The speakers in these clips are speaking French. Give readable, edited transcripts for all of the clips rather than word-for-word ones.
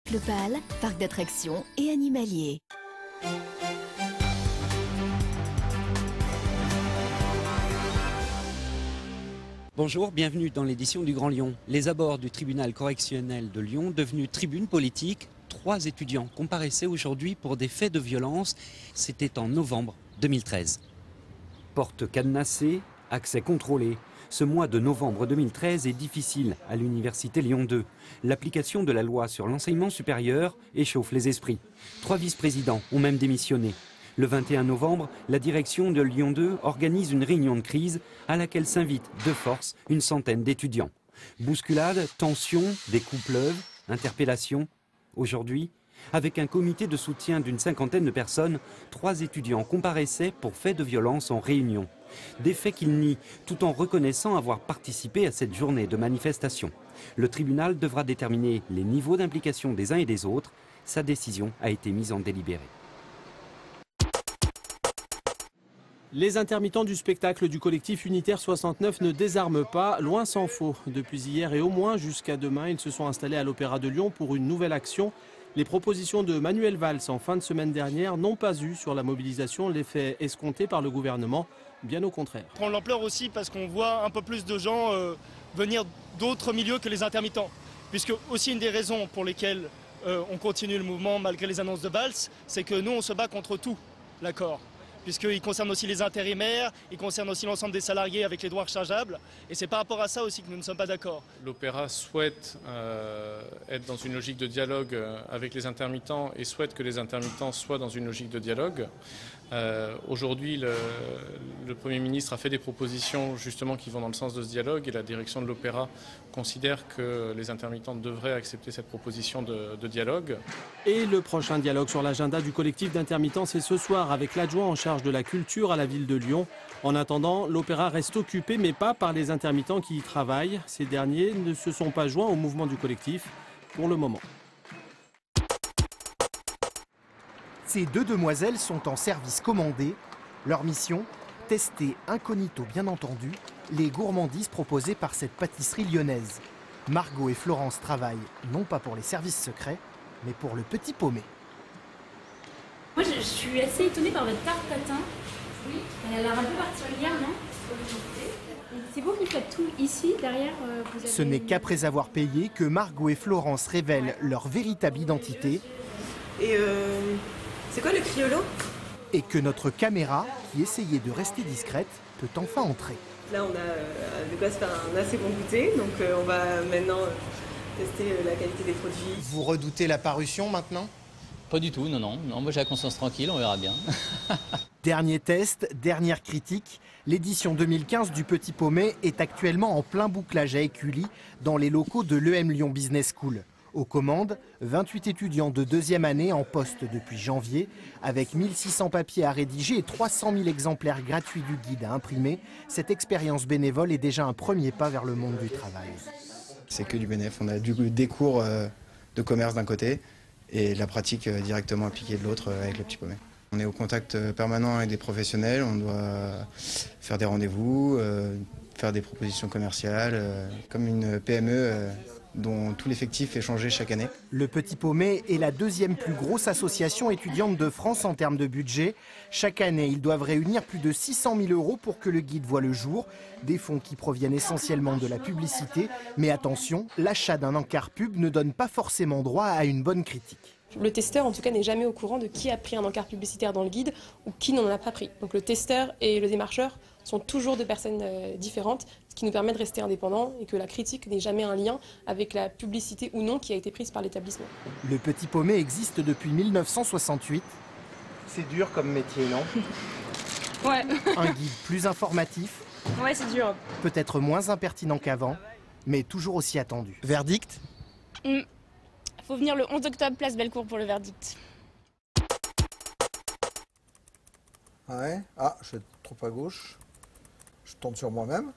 Le PAL, parc d'attractions et animalier. Bonjour, bienvenue dans l'édition du Grand Lyon. Les abords du tribunal correctionnel de Lyon, devenu tribune politique, 3 étudiants comparaissaient aujourd'hui pour des faits de violence. C'était en novembre 2013. Porte cadenassée, accès contrôlé. Ce mois de novembre 2013 est difficile à l'université Lyon 2. L'application de la loi sur l'enseignement supérieur échauffe les esprits. 3 vice-présidents ont même démissionné. Le 21 novembre, la direction de Lyon 2 organise une réunion de crise à laquelle s'invite de force une centaine d'étudiants. Bousculades, tensions, des coups pleuvent, interpellations. Aujourd'hui, avec un comité de soutien d'une 50aine de personnes, 3 étudiants comparaissaient pour faits de violence en réunion. Des faits qu'ils nient, tout en reconnaissant avoir participé à cette journée de manifestation. Le tribunal devra déterminer les niveaux d'implication des uns et des autres. Sa décision a été mise en délibéré. Les intermittents du spectacle du collectif Unitaire 69 ne désarment pas, loin s'en faut. Depuis hier et au moins jusqu'à demain, ils se sont installés à l'Opéra de Lyon pour une nouvelle action. Les propositions de Manuel Valls en fin de semaine dernière n'ont pas eu sur la mobilisation l'effet escompté par le gouvernement, bien au contraire. On prend l'ampleur aussi parce qu'on voit un peu plus de gens venir d'autres milieux que les intermittents. Puisque aussi une des raisons pour lesquelles on continue le mouvement malgré les annonces de Valls, c'est que nous on se bat contre tout l'accord. Puisqu'il concerne aussi les intérimaires, il concerne aussi l'ensemble des salariés avec les droits rechargeables. Et c'est par rapport à ça aussi que nous ne sommes pas d'accord. L'Opéra souhaite être dans une logique de dialogue avec les intermittents et souhaite que les intermittents soient dans une logique de dialogue. Aujourd'hui, le Premier ministre a fait des propositions justement qui vont dans le sens de ce dialogue et la direction de l'Opéra considère que les intermittents devraient accepter cette proposition de dialogue. Et le prochain dialogue sur l'agenda du collectif d'intermittents, c'est ce soir avec l'adjoint en charge de la culture à la ville de Lyon. En attendant, l'Opéra reste occupé, mais pas par les intermittents qui y travaillent. Ces derniers ne se sont pas joints au mouvement du collectif pour le moment. Ces 2 demoiselles sont en service commandé. Leur mission, tester incognito bien entendu les gourmandises proposées par cette pâtisserie lyonnaise. Margot et Florence travaillent non pas pour les services secrets, mais pour le Petit Paumé. Moi je suis assez étonnée par votre tarte tatin. Oui. Elle a l'air un peu particulière, non? C'est vous qui faites tout ici, derrière vous avez... Ce n'est qu'après avoir payé que Margot et Florence révèlent leur véritable identité. Et c'est quoi le criollo? Et que notre caméra, qui essayait de rester discrète, peut enfin entrer. Là on a de quoi se faire un assez bon goûter, donc on va maintenant tester la qualité des produits. Vous redoutez la parution maintenant? Pas du tout, non. Moi j'ai la conscience tranquille, on verra bien. Dernier test, dernière critique. L'édition 2015 du Petit Paumé est actuellement en plein bouclage à Écully, dans les locaux de l'EM Lyon Business School. Aux commandes, 28 étudiants de 2e année en poste depuis janvier, avec 1600 papiers à rédiger et 300 000 exemplaires gratuits du guide à imprimer. Cette expérience bénévole est déjà un premier pas vers le monde du travail. C'est que du bénéf. On a des cours de commerce d'un côté et la pratique directement appliquée de l'autre avec le Petit Paumé. On est au contact permanent avec des professionnels, on doit faire des rendez-vous, faire des propositions commerciales, comme une PME dont tout l'effectif est changé chaque année. Le Petit Paumé est la 2e plus grosse association étudiante de France en termes de budget. Chaque année, ils doivent réunir plus de 600 000 € pour que le guide voie le jour. Des fonds qui proviennent essentiellement de la publicité. Mais attention, l'achat d'un encart pub ne donne pas forcément droit à une bonne critique. Le testeur, en tout cas, n'est jamais au courant de qui a pris un encart publicitaire dans le guide ou qui n'en a pas pris. Donc le testeur et le démarcheur sont toujours 2 personnes différentes, ce qui nous permet de rester indépendants et que la critique n'ait jamais un lien avec la publicité ou non qui a été prise par l'établissement. Le Petit Paumé existe depuis 1968. C'est dur comme métier, non? Ouais. Un guide plus informatif. Ouais, c'est dur. Peut-être moins impertinent qu'avant, mais toujours aussi attendu. Verdict? Faut venir le 11 octobre, place Bellecour pour le verdict. Ouais. Ah, je vais trop à gauche. Je tourne sur moi-même.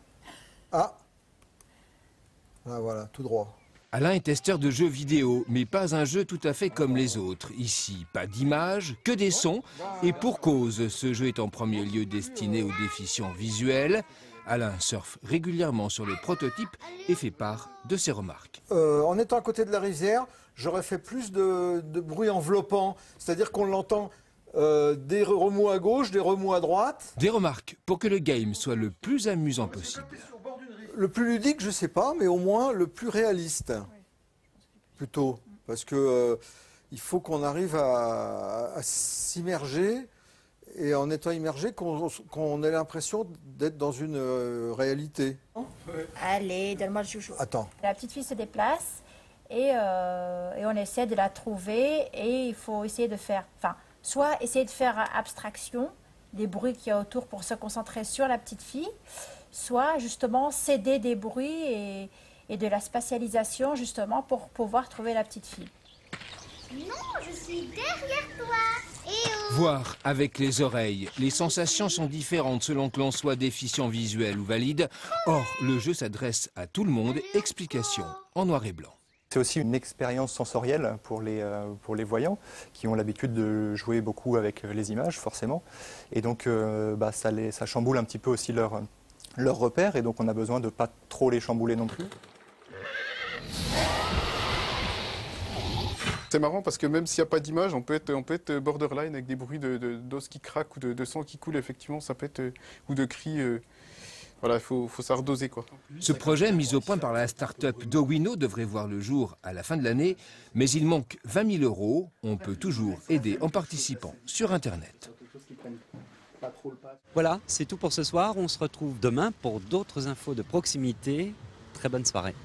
Ah. Ah voilà, tout droit. Alain est testeur de jeux vidéo, mais pas un jeu tout à fait comme les autres. Ici, pas d'images, que des sons. Et pour cause, ce jeu est en premier lieu destiné aux déficients visuels. Alain surfe régulièrement sur les prototypes et fait part de ses remarques. En étant à côté de la rizière, j'aurais fait plus de bruit enveloppant, c'est-à-dire qu'on l'entend des remous à gauche, des remous à droite. Des remarques pour que le game soit le plus amusant possible. Le plus ludique, je ne sais pas, mais au moins le plus réaliste. Plutôt. Parce que il faut qu'on arrive à s'immerger, et en étant immergé, qu'on ait l'impression d'être dans une réalité. Allez, donne-moi le chouchou. Attends. La petite fille se déplace et on essaie de la trouver, et il faut essayer de faire, soit essayer de faire abstraction des bruits qu'il y a autour pour se concentrer sur la petite fille, soit justement céder des bruits et de la spatialisation justement pour pouvoir trouver la petite fille. Non, je suis derrière toi. Voir avec les oreilles, les sensations sont différentes selon que l'on soit déficient visuel ou valide. Or, le jeu s'adresse à tout le monde. Explication en noir et blanc. C'est aussi une expérience sensorielle pour les voyants qui ont l'habitude de jouer beaucoup avec les images, forcément. Et donc, ça chamboule un petit peu aussi leur repère, et donc on a besoin de ne pas trop les chambouler non plus. C'est marrant parce que même s'il n'y a pas d'image, on peut être borderline avec des bruits d'os qui craquent ou de sang qui coule, effectivement, ça peut être, ou de cris. Voilà, il faut ça redoser, quoi. Ce projet mis au point par la start-up Dowino devrait voir le jour à la fin de l'année, mais il manque 20 000 €. On peut toujours aider en participant sur Internet. Voilà, c'est tout pour ce soir. On se retrouve demain pour d'autres infos de proximité. Très bonne soirée.